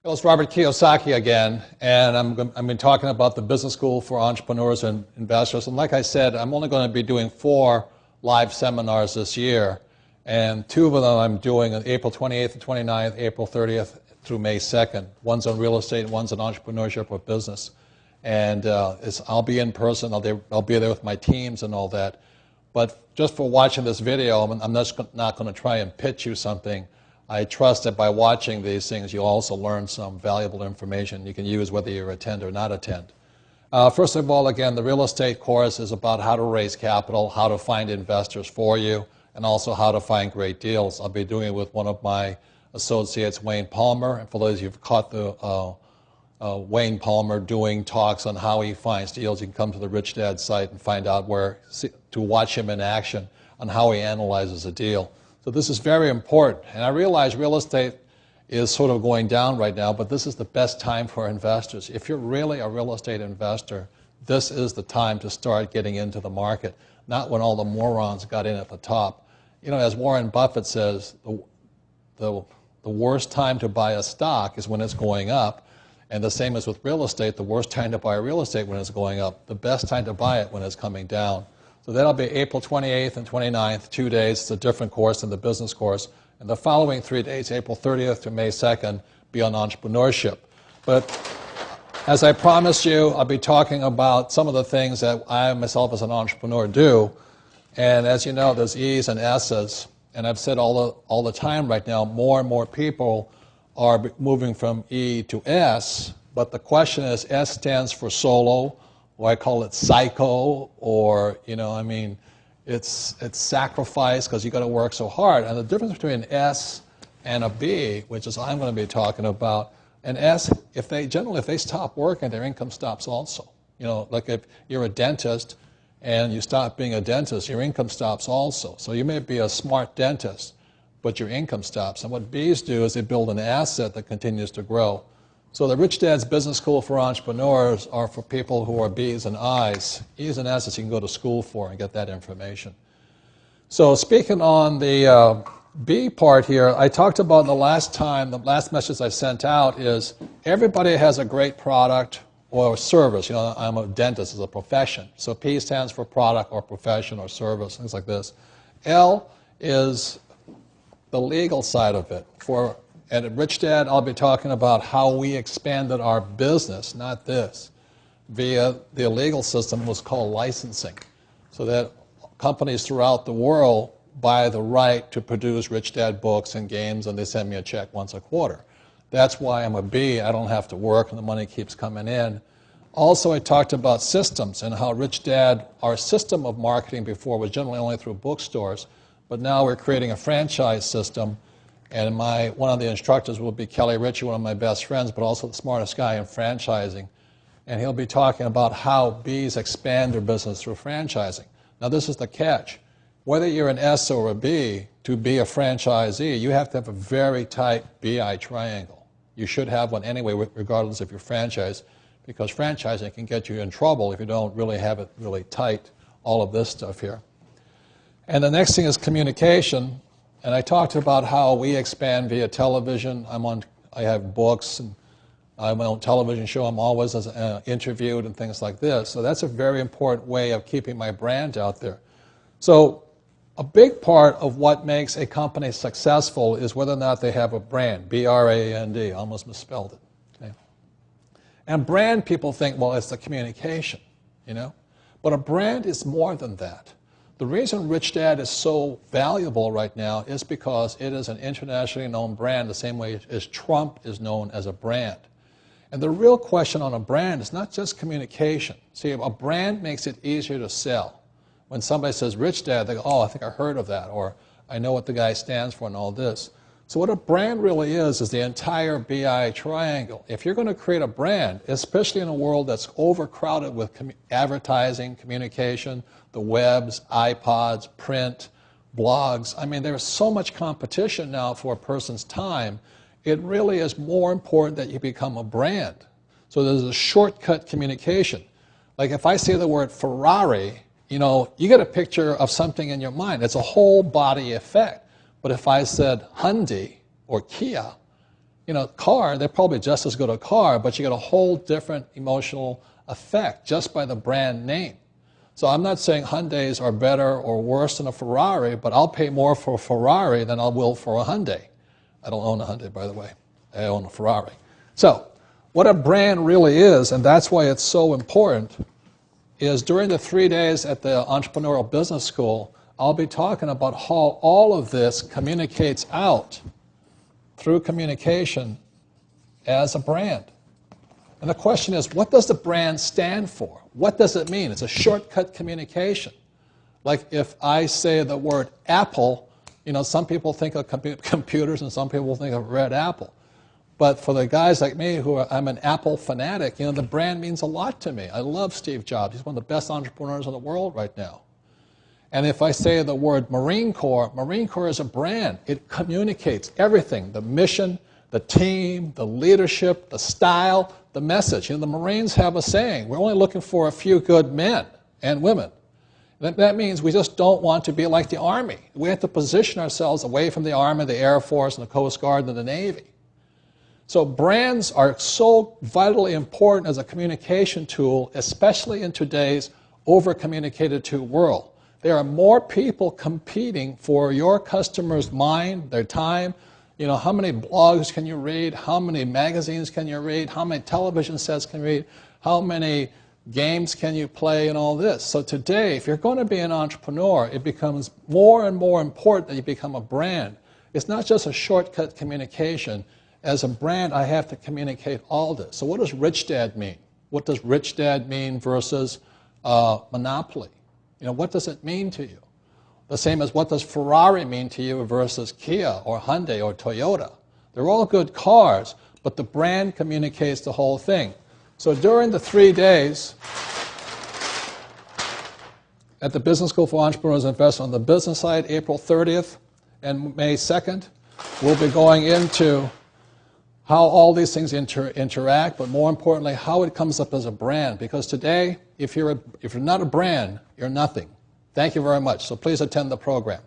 Well, it's Robert Kiyosaki again, and I've been talking about the business school for entrepreneurs and investors. And like I said, I'm only going to be doing 4 live seminars this year, and 2 of them I'm doing on April 28th and 29th, April 30th through May 2nd. One's on real estate, and one's on entrepreneurship or business. And I'll be in person. I'll be there with my teams and all that. But just for watching this video, I'm just not going to try and pitch you something. I trust that by watching these things, you'll also learn some valuable information you can use whether you attend or not attend. First of all, again, the real estate course is about how to raise capital, how to find investors for you, and also how to find great deals. I'll be doing it with one of my associates, Wayne Palmer. And for those of you who've caught the Wayne Palmer doing talks on how he finds deals, you can come to the Rich Dad site and find out to watch him in action on how he analyzes a deal. So this is very important. And I realize real estate is sort of going down right now, but this is the best time for investors. If you're really a real estate investor, this is the time to start getting into the market, not when all the morons got in at the top. You know, as Warren Buffett says, the worst time to buy a stock is when it's going up. And the same as with real estate, the worst time to buy real estate when it's going up, the best time to buy it when it's coming down. So that'll be April 28th and 29th, 2 days. It's a different course than the business course. And the following 3 days, April 30th to May 2nd, be on entrepreneurship. But as I promised you, I'll be talking about some of the things that I myself as an entrepreneur do. And as you know, there's E's and S's. And I've said all the time right now, more and more people are moving from E to S. But the question is, S stands for solo, or I call it psycho, or, you know, I mean, it's sacrifice because you got to work so hard. And the difference between an S and a B, which is I'm going to be talking about, an S, if they stop working, their income stops also. You know, like if you're a dentist and you stop being a dentist, your income stops also. So you may be a smart dentist, but your income stops. And what Bs do is they build an asset that continues to grow. So the Rich Dad's Business School for Entrepreneurs are for people who are Bs and Is. E's and S's you can go to school for and get that information. So speaking on the B part here, I talked about the last message I sent out is everybody has a great product or service. You know, I'm a dentist as a profession. So P stands for product or profession or service, things like this. L is the legal side of it. And at Rich Dad, I'll be talking about how we expanded our business, not this, via the legal system was called licensing. So that companies throughout the world buy the right to produce Rich Dad books and games, and they send me a check once a quarter. That's why I'm a B. I don't have to work, and the money keeps coming in. Also, I talked about systems and how Rich Dad, our system of marketing before was generally only through bookstores, but now we're creating a franchise system. And one of the instructors will be Kelly Ritchie, one of my best friends, but also the smartest guy in franchising. And he'll be talking about how Bs expand their business through franchising. Now, this is the catch. Whether you're an S or a B, to be a franchisee, you have to have a very tight BI triangle. You should have one anyway, regardless of your franchise, because franchising can get you in trouble if you don't really have it really tight, all of this stuff here. And the next thing is communication. And I talked about how we expand via television. I have books, and I have my own television show. I'm always interviewed and things like this. So that's a very important way of keeping my brand out there. So a big part of what makes a company successful is whether or not they have a brand, B-R-A-N-D. I almost misspelled it. Okay? And brand, people think, well, it's the communication, you know. But a brand is more than that. The reason Rich Dad is so valuable right now is because it is an internationally known brand the same way as Trump is known as a brand. And the real question on a brand is not just communication. See, a brand makes it easier to sell. When somebody says Rich Dad, they go, oh, I think I heard of that, or I know what the guy stands for and all this. So what a brand really is the entire BI triangle. If you're going to create a brand, especially in a world that's overcrowded with advertising, communication, the webs, iPods, print, blogs, I mean, there's so much competition now for a person's time, it really is more important that you become a brand. So there's a shortcut communication. Like if I say the word Ferrari, you know, you get a picture of something in your mind. It's a whole body effect. But if I said Hyundai or Kia, car, they're probably just as good a car, but you get a whole different emotional effect just by the brand name. So I'm not saying Hyundais are better or worse than a Ferrari, but I'll pay more for a Ferrari than I will for a Hyundai. I don't own a Hyundai, by the way. I own a Ferrari. So what a brand really is, and that's why it's so important, is during the 3 days at the Entrepreneurial Business School, I'll be talking about how all of this communicates out through communication as a brand. And the question is, what does the brand stand for? What does it mean? It's a shortcut communication. Like if I say the word Apple, some people think of computers and some people think of red apple. But for the guys like me I'm an Apple fanatic, the brand means a lot to me. I love Steve Jobs. He's one of the best entrepreneurs in the world right now. And if I say the word Marine Corps is a brand. It communicates everything, the mission, the team, the leadership, the style, the message. The Marines have a saying, we're only looking for a few good men and women. That means we just don't want to be like the Army. We have to position ourselves away from the Army, the Air Force, and the Coast Guard, and the Navy. So brands are so vitally important as a communication tool, especially in today's over-communicated to world. There are more people competing for your customer's mind, their time. How many blogs can you read? How many magazines can you read? How many television sets can you read? How many games can you play and all this? So today, if you're going to be an entrepreneur, it becomes more and more important that you become a brand. It's not just a shortcut communication. As a brand, I have to communicate all this. So what does Rich Dad mean? What does Rich Dad mean versus Monopoly? What does it mean to you? The same as what does Ferrari mean to you versus Kia or Hyundai or Toyota? They're all good cars, but the brand communicates the whole thing. So during the 3 days at the Business School for Entrepreneurs and Investors on the business side, April 30th and May 2nd, we'll be going into how all these things interact, but more importantly, how it comes up as a brand. Because today, if you're not a brand, you're nothing. Thank you very much. So please attend the program.